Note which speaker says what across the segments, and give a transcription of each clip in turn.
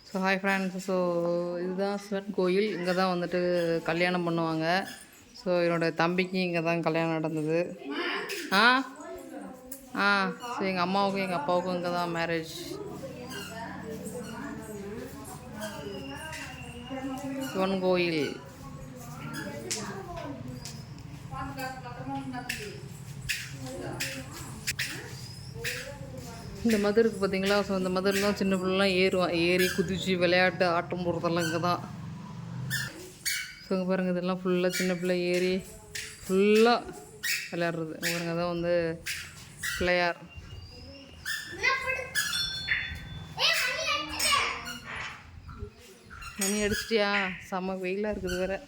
Speaker 1: So hi friends. So இதுதான் சிவன் கோயில். இங்கே தான் வந்துட்டு கல்யாணம் பண்ணுவாங்க. ஸோ என்னோடய தம்பிக்கு இங்கே தான் கல்யாணம் நடந்தது. ஆ ஆ ஸோ எங்கள் அம்மாவுக்கும் எங்கள் அப்பாவுக்கும் இங்கே தான் மேரேஜ். சிவன் கோயில். இந்த மதுருக்கு பார்த்தீங்களா? ஸோ இந்த மதுரெலாம் சின்ன பிள்ளைலாம் ஏறி குதிச்சு விளையாட்டு ஆட்டம் போடுறதெல்லாம் இங்கே தான். ஸோ இங்கே பாருங்கள், இதெல்லாம் ஃபுல்லாக சின்ன பிள்ளை ஏறி ஃபுல்லாக விளையாடுறது. இங்கே பாருங்கள், அதான் வந்து பிள்ளையார். மணி அடிச்சிட்டியா? செம்ம வெயிலாக இருக்குது வேறு.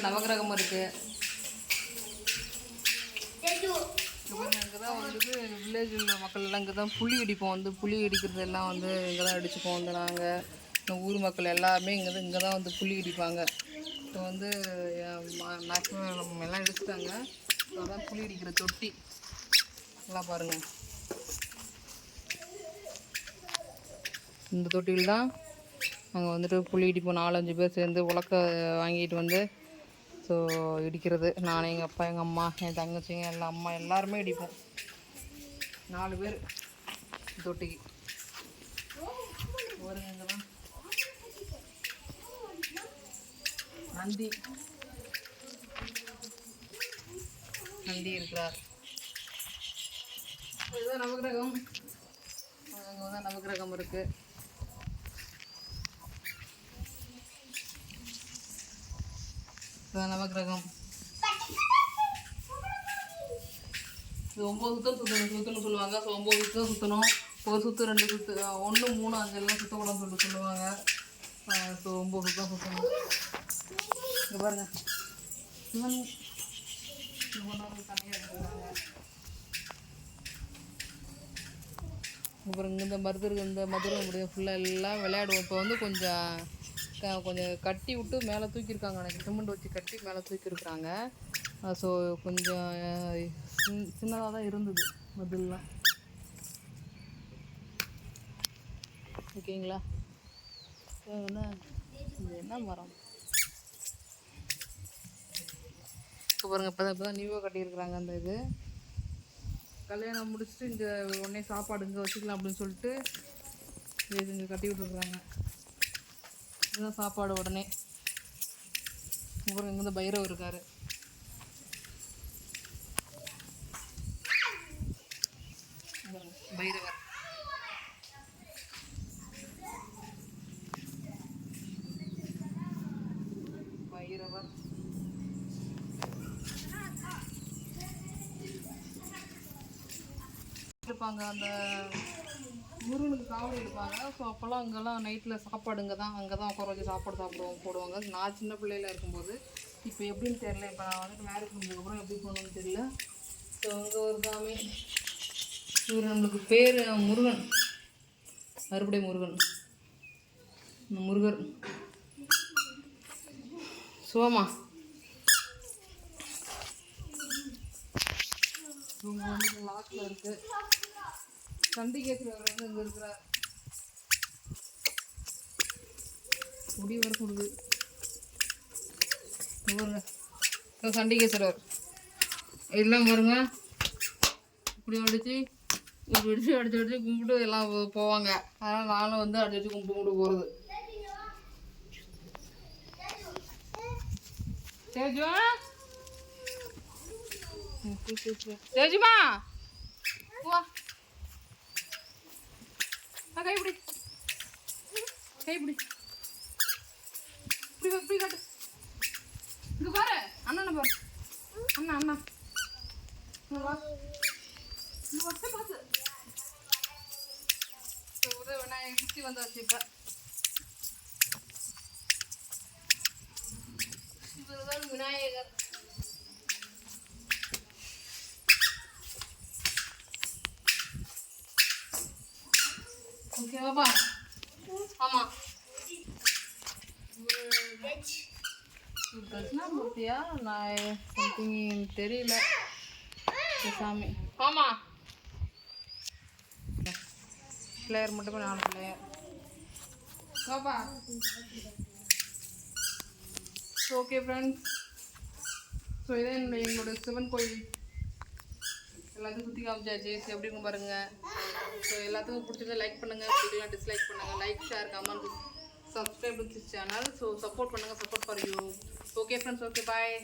Speaker 1: நவகிரகம் இருக்குது. இங்கே தான் வந்து வில்லேஜில் மக்கள் எல்லாம் இங்கே தான் புளி அடிப்போம். வந்து புளி அடிக்கிறது எல்லாம் வந்து இங்கே தான் அடிச்சுப்போம். வந்து நாங்கள் இந்த ஊர் மக்கள் எல்லாருமே இங்கே தான் வந்து புளி அடிப்பாங்க. இப்போ வந்து மேக்ஸிமம் நம்ம எல்லாம் எடுத்துட்டாங்க. அதான் புளி அடிக்கிற தொட்டி எல்லாம் பாருங்கள். இந்த தொட்டியில் தான் நாங்கள் வந்துட்டு புளி இடிப்போம். 4-5 பேர் சேர்ந்து உலக்க வாங்கிட்டு வந்து ஸோ இடிக்கிறது. நான், எங்கள் அப்பா, எங்கள் அம்மா, என் தங்கச்சிங்க எல்லாம் அம்மா எல்லாருமே இடிப்போம். 4 பேர் தொட்டிக்கு வருங்கலாம். நந்தி இருக்கிறார். இதுதான் நவகிரகம். அங்கே தான் நவகிரகம் இருக்குது. நவகிரகம் இது 9 சுத்தம் சுற்றணும்னு சொல்லுவாங்க. ஸோ 9 சுத்தம் சுற்றணும். ஒரு சுற்று 2 சுற்று 1 3 5 சுற்றக்கூடாதுன்னு சொல்லுவாங்க. ஸோ 9 சுத்தம் சுற்றணும். இங்கே பாருங்க, சிவன் தனியாக எடுத்துக்கிறாங்க. அப்புறம் இந்த மதுரை முடியும் ஃபுல்லாக எல்லாம் விளையாடுவோம். இப்போ வந்து கொஞ்சம் கட்டி விட்டு மேலே தூக்கியிருக்காங்க. எனக்கு சிமெண்ட் வச்சு கட்டி மேலே தூக்கியிருக்குறாங்க. ஸோ கொஞ்சம் சின்னதாக தான் இருந்தது மதுரெலாம். ஓகேங்களா? என்ன மரம் இப்போ பாருங்கள். இப்போ தான் நியூவாக கட்டியிருக்கிறாங்க. அந்த இது கல்யாணம் முடிச்சுட்டு இங்கே உடனே சாப்பாடு இங்கே வச்சுக்கலாம் அப்படின்னு சொல்லிட்டு இங்கே கட்டி விட்டுருக்குறாங்க. இதுதான் சாப்பாடு. உடனே இங்கே இருந்து பைரவர் இருக்கார். பைரவர் இருப்பாங்க. அந்த முருகனுக்கு காவடி எடுப்பாங்க. ஸோ அப்போல்லாம் அங்கெல்லாம் நைட்டில் சாப்பாடு அங்கே தான் உட்கார வச்சு சாப்பாடு போடுவாங்க. நான் சின்ன பிள்ளையில இருக்கும்போது. இப்போ எப்படின்னு தெரியல. இப்போ நான் வந்துட்டு மேரேஜ் பண்ணதுக்கப்புறம் எப்படி போகணுன்னு தெரியல. ஸோ அங்கே ஒரு சாமி, இவர் நம்மளுக்கு பேர் முருகன், அறுபடை முருகன். முருகர் சோமா. இவங்க வந்து லாஸ்டில் இருக்குது. சண்டிகேஸ்வரர் வந்து இங்கே இருக்கிறார். முடி வர கொடுது பாருங்க. சண்டிகேஸ்வரர் எல்லாம் பாருங்க. இப்படி அடிச்சு கும்பிட்டு எல்லாம் போவாங்க. அதனால் நானும் வந்து அடிச்சு கும்பிட்டு போகிறது. தேஜுமா வா, கைப்பிடி இப்படி காட்டு. இங்கே பாரு, அண்ணனை பாரு. அண்ணா வா, பார்த்து விநாயகர் சுற்றி வந்தாச்சு. இப்போ இவர்தான் விநாயகர். ஓகேவாப்பா? ஆமாம். தட்சிணாமூர்த்தியா நான் சம்திங் தெரியல சாமி. ஆமாம் பிளேயர் மட்டுமே 4 பிளேயர். பாப்பா ஓகே ஃப்ரெண்ட்ஸ். ஸோ இதே எங்களோட சிவன் கோயில் எல்லாத்தையும் சுற்றி காமிச்சாச்சு. எப்படி இருக்கும் பாருங்கள். ஸோ எல்லாத்துக்கும் பிடிச்சதை லைக் பண்ணுங்கள், பிடிக்கலாம் டிஸ்லைக் பண்ணுங்கள். Like share comment subscribe to this channel. So support பண்ணுங்கள், support for you. Okay friends, okay bye.